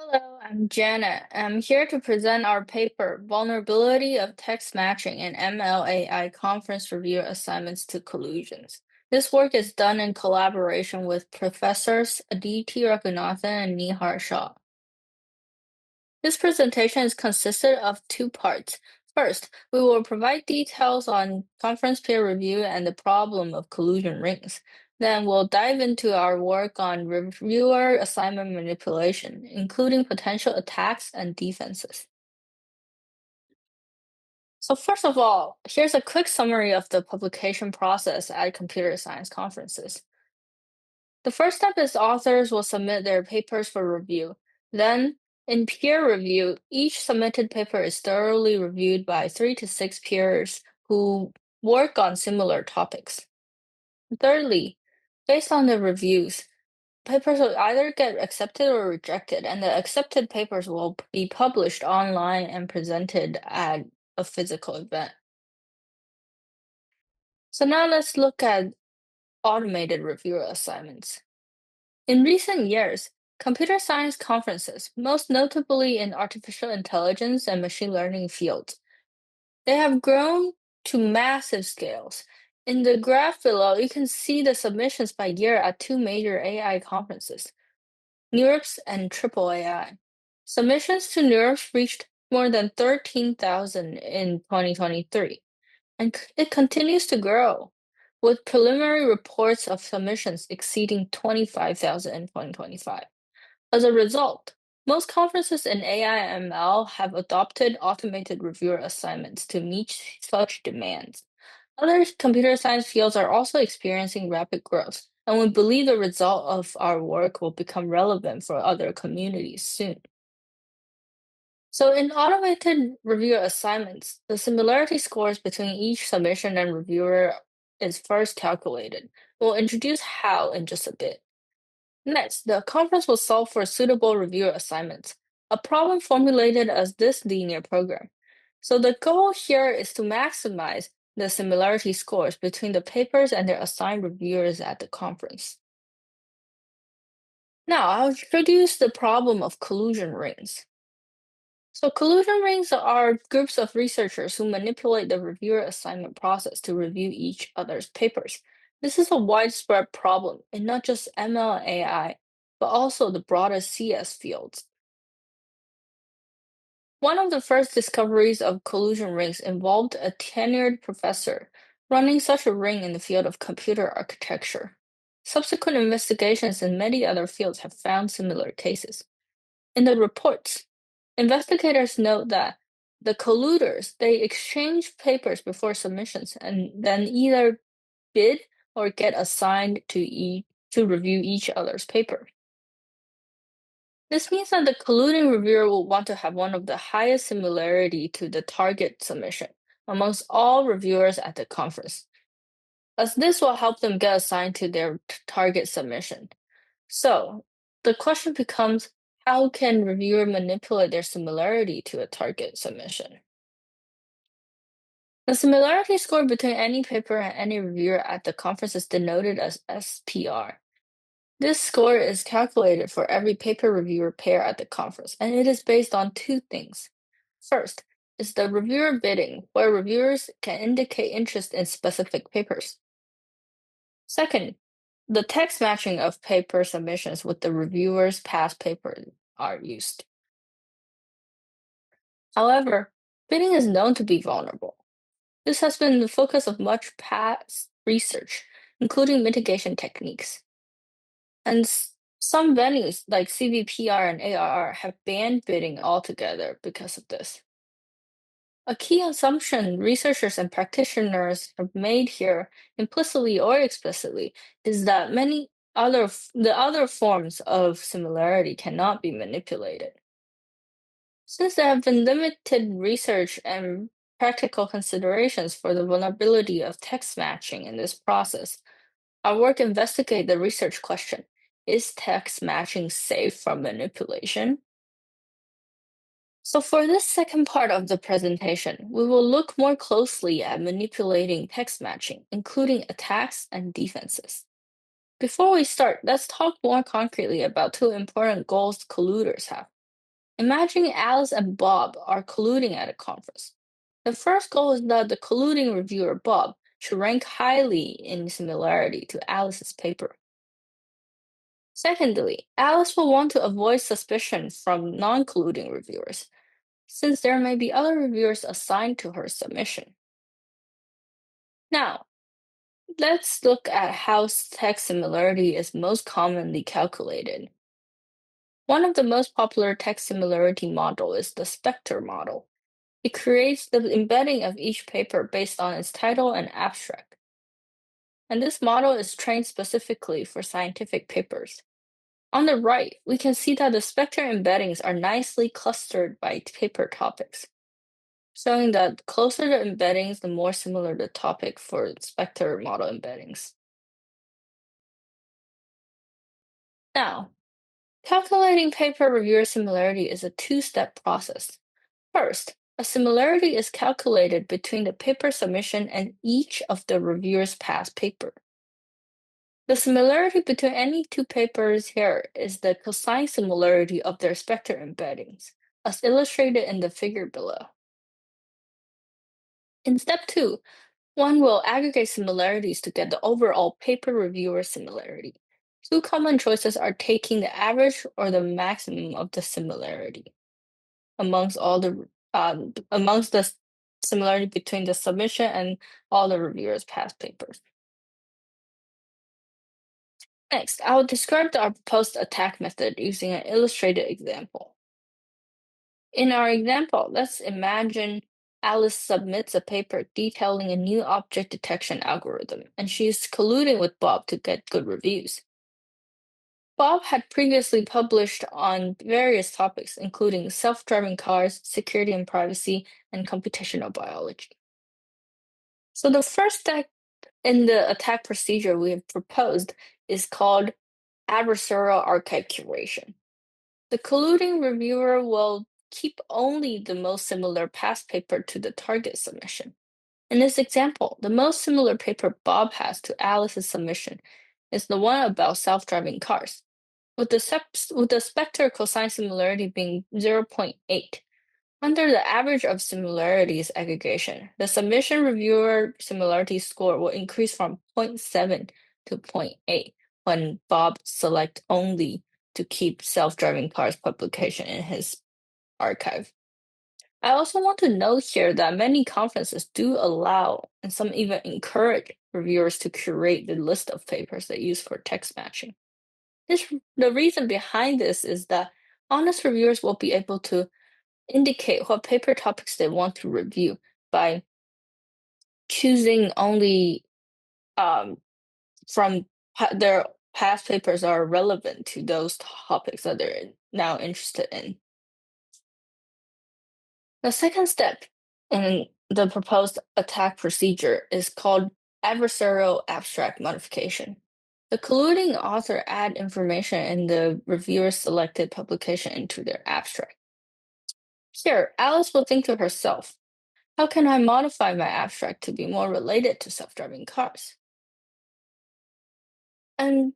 Hello, I'm Janet. I'm here to present our paper, Vulnerability of Text Matching in MLAI Conference Review Assignments to Collusions. This work is done in collaboration with Professors Aditi, Raghunathan, and Nihar, Shah. This presentation is consisted of two parts. First, we will provide details on conference peer review and the problem of collusion rings. Then we'll dive into our work on reviewer assignment manipulation, including potential attacks and defenses. So first of all, here's a quick summary of the publication process at computer science conferences. The first step is authors will submit their papers for review. Then, in peer review, each submitted paper is thoroughly reviewed by 3 to 6 peers who work on similar topics. Thirdly, based on the reviews, papers will either get accepted or rejected, and the accepted papers will be published online and presented at a physical event. So now let's look at automated reviewer assignments. In recent years, computer science conferences, most notably in artificial intelligence and machine learning fields, they have grown to massive scales. In the graph below, you can see the submissions by year at two major AI conferences, NeurIPS and Triple AI. Submissions to NeurIPS reached more than 13,000 in 2023, and it continues to grow, with preliminary reports of submissions exceeding 25,000 in 2025. As a result, most conferences in AI/ML have adopted automated reviewer assignments to meet such demands. Other computer science fields are also experiencing rapid growth, and we believe the result of our work will become relevant for other communities soon. So in automated reviewer assignments, the similarity scores between each submission and reviewer is first calculated. We'll introduce how in just a bit. Next, the conference will solve for suitable reviewer assignments, a problem formulated as this linear program. So the goal here is to maximize the similarity scores between the papers and their assigned reviewers at the conference. Now, I'll introduce the problem of collusion rings. So collusion rings are groups of researchers who manipulate the reviewer assignment process to review each other's papers. This is a widespread problem in not just ML and AI, but also the broader CS fields. One of the first discoveries of collusion rings involved a tenured professor running such a ring in the field of computer architecture. Subsequent investigations in many other fields have found similar cases. In the reports, investigators note that the colluders they exchange papers before submissions and then either bid or get assigned to review each other's paper. This means that the colluding reviewer will want to have one of the highest similarity to the target submission amongst all reviewers at the conference, as this will help them get assigned to their target submission. So the question becomes, how can reviewer manipulate their similarity to a target submission? The similarity score between any paper and any reviewer at the conference is denoted as SPR. This score is calculated for every paper reviewer pair at the conference, and it is based on two things. First is the reviewer bidding, where reviewers can indicate interest in specific papers. Second, the text matching of paper submissions with the reviewer's past papers are used. However, bidding is known to be vulnerable. This has been the focus of much past research, including mitigation techniques. And some venues like CVPR and ARR have banned bidding altogether because of this. A key assumption researchers and practitioners have made here, implicitly or explicitly, is that the other forms of similarity cannot be manipulated. Since there have been limited research and practical considerations for the vulnerability of text matching in this process, our work investigates the research question: is text matching safe from manipulation? So for this second part of the presentation, we will look more closely at manipulating text matching, including attacks and defenses. Before we start, let's talk more concretely about two important goals colluders have. Imagine Alice and Bob are colluding at a conference. The first goal is that the colluding reviewer, Bob, should rank highly in similarity to Alice's paper. Secondly, Alice will want to avoid suspicion from non-colluding reviewers, since there may be other reviewers assigned to her submission. Now, let's look at how text similarity is most commonly calculated. One of the most popular text similarity model is the Spectre model. It creates the embedding of each paper based on its title and abstract. And this model is trained specifically for scientific papers. On the right, we can see that the Spectre embeddings are nicely clustered by paper topics, showing that the closer the embeddings, the more similar the topic for Spectre model embeddings. Now, calculating paper reviewer similarity is a two-step process. First, a similarity is calculated between the paper submission and each of the reviewer's past paper. The similarity between any two papers here is the cosine similarity of their Spectre embeddings, as illustrated in the figure below. In step 2, one will aggregate similarities to get the overall paper reviewer similarity. Two common choices are taking the average or the maximum of the similarity amongst the similarity between the submission and all the reviewers' past papers. Next, I will describe our proposed attack method using an illustrated example. In our example, let's imagine Alice submits a paper detailing a new object detection algorithm, and she's colluding with Bob to get good reviews. Bob had previously published on various topics, including self-driving cars, security and privacy, and computational biology. So the first step in the attack procedure we have proposed is called adversarial archive curation. The colluding reviewer will keep only the most similar past paper to the target submission. In this example, the most similar paper Bob has to Alice's submission is the one about self-driving cars, with the Spectre cosine similarity being 0.8. Under the average of similarities aggregation, the submission reviewer similarity score will increase from 0.7 to 0.8 when Bob select only to keep self-driving cars publication in his archive. I also want to note here that many conferences do allow, and some even encourage, reviewers to curate the list of papers they use for text matching. The reason behind this is that honest reviewers will be able to indicate what paper topics they want to review by choosing only from their past papers are relevant to those topics that they're now interested in. The second step in the proposed attack procedure is called adversarial abstract modification. The colluding author add information in the reviewer's selected publication into their abstract. Here, Alice will think to herself, how can I modify my abstract to be more related to self-driving cars? And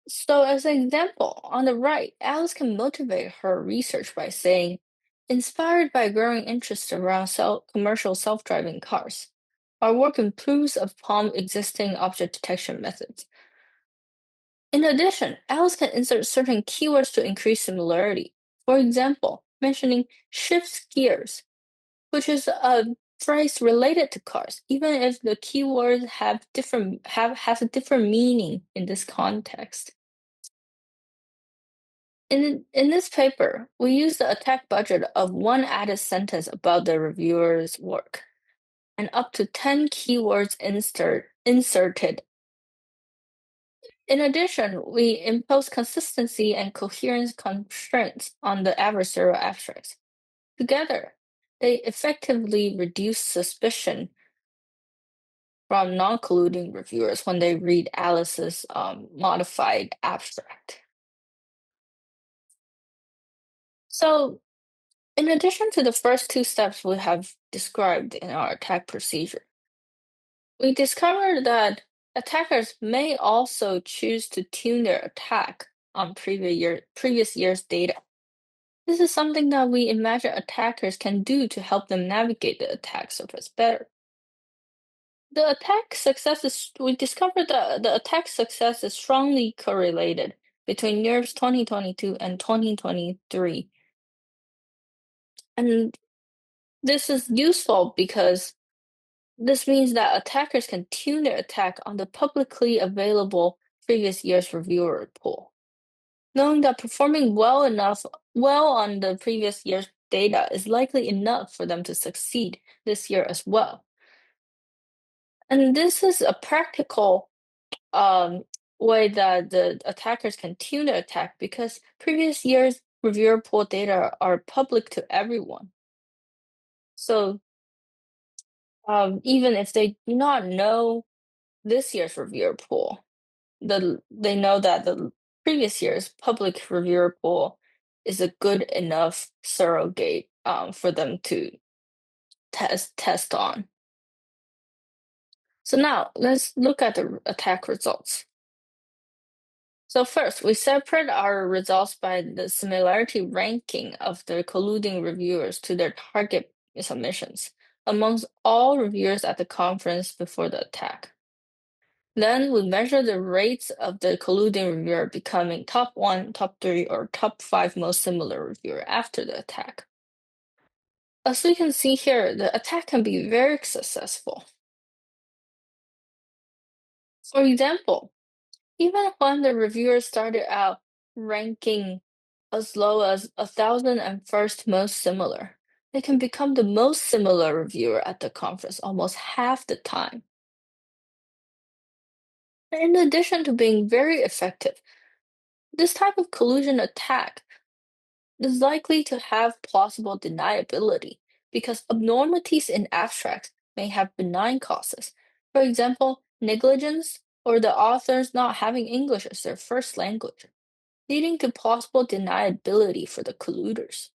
so, as an example, on the right, Alice can motivate her research by saying, inspired by growing interest around commercial self-driving cars, our work improves upon existing object detection methods. In addition, Alice can insert certain keywords to increase similarity. For example, mentioning shifts gears, which is a phrase related to cars, even if the keywords has a different meaning in this context. In this paper, we use the attack budget of one added sentence about the reviewer's work, and up to 10 keywords inserted. In addition, we impose consistency and coherence constraints on the adversarial abstracts. Together, they effectively reduce suspicion from non-colluding reviewers when they read Alice's modified abstract. So, in addition to the first two steps we have described in our attack procedure, we discovered that attackers may also choose to tune their attack on previous year's data. This is something that we imagine attackers can do to help them navigate the attack surface better. We discovered that the attack success is strongly correlated between NERV's 2022 and 2023. And this is useful because this means that attackers can tune their attack on the publicly available previous year's reviewer pool. Knowing that performing well on the previous year's data is likely enough for them to succeed this year as well. And this is a practical um, way that the attackers can tune their attack because previous year's reviewer pool data are public to everyone. So even if they do not know this year's reviewer pool, they know that the previous year's public reviewer pool is a good enough surrogate for them to test on. So now let's look at the attack results. So first, we separate our results by the similarity ranking of the colluding reviewers to their target submissions amongst all reviewers at the conference before the attack. Then we measure the rates of the colluding reviewer becoming top 1, top 3, or top 5 most similar reviewer after the attack. As we can see here, the attack can be very successful. For example, even when the reviewers started out ranking as low as 1,001st most similar, they can become the most similar reviewer at the conference almost half the time. In addition to being very effective, this type of collusion attack is likely to have plausible deniability because abnormalities in abstracts may have benign causes. For example, negligence or the authors not having English as their first language, leading to plausible deniability for the colluders.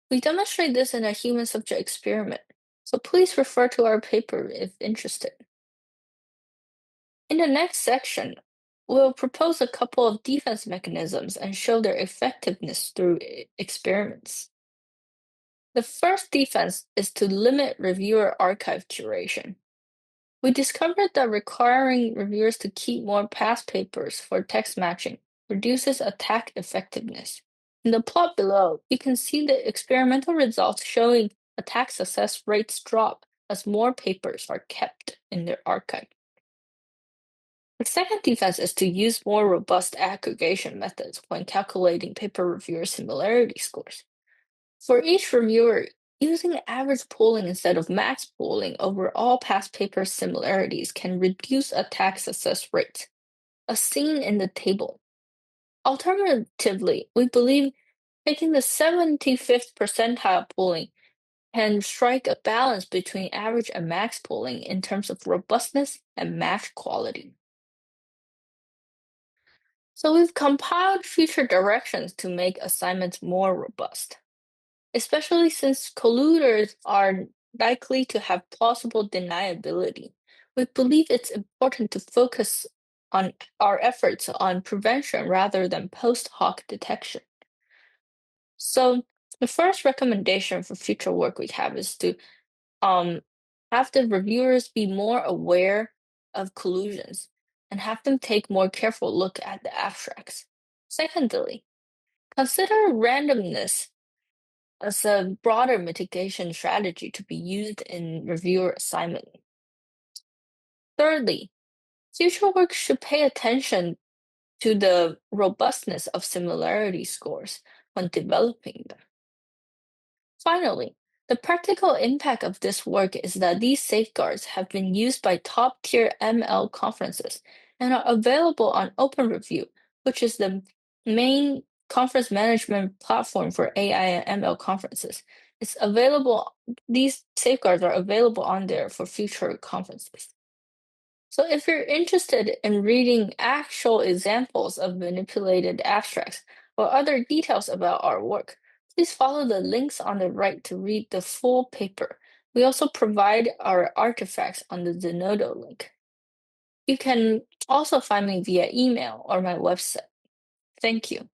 We demonstrate this in a human subject experiment, so please refer to our paper if interested. In the next section, we'll propose a couple of defense mechanisms and show their effectiveness through experiments. The first defense is to limit reviewer archive curation. We discovered that requiring reviewers to keep more past papers for text matching reduces attack effectiveness. In the plot below, you can see the experimental results showing attack success rates drop as more papers are kept in their archive. The second defense is to use more robust aggregation methods when calculating paper reviewer similarity scores. For each reviewer, using average pooling instead of max pooling over all past paper similarities can reduce attack success rates, as seen in the table. Alternatively, we believe taking the 75th percentile pooling can strike a balance between average and max pooling in terms of robustness and match quality. So we've compiled future directions to make assignments more robust, especially since colluders are likely to have plausible deniability. We believe it's important to focus on our efforts on prevention rather than post hoc detection. So the first recommendation for future work we have is to have the reviewers be more aware of collusions and have them take more careful look at the abstracts. Secondly, consider randomness as a broader mitigation strategy to be used in reviewer assignment. Thirdly, future work should pay attention to the robustness of similarity scores when developing them. Finally, the practical impact of this work is that these safeguards have been used by top-tier ML conferences and are available on OpenReview, which is the main conference management platform for AI and ML conferences. These safeguards are available on there for future conferences. So if you're interested in reading actual examples of manipulated abstracts or other details about our work, please follow the links on the right to read the full paper. We also provide our artifacts on the Zenodo link. You can also find me via email or my website. Thank you.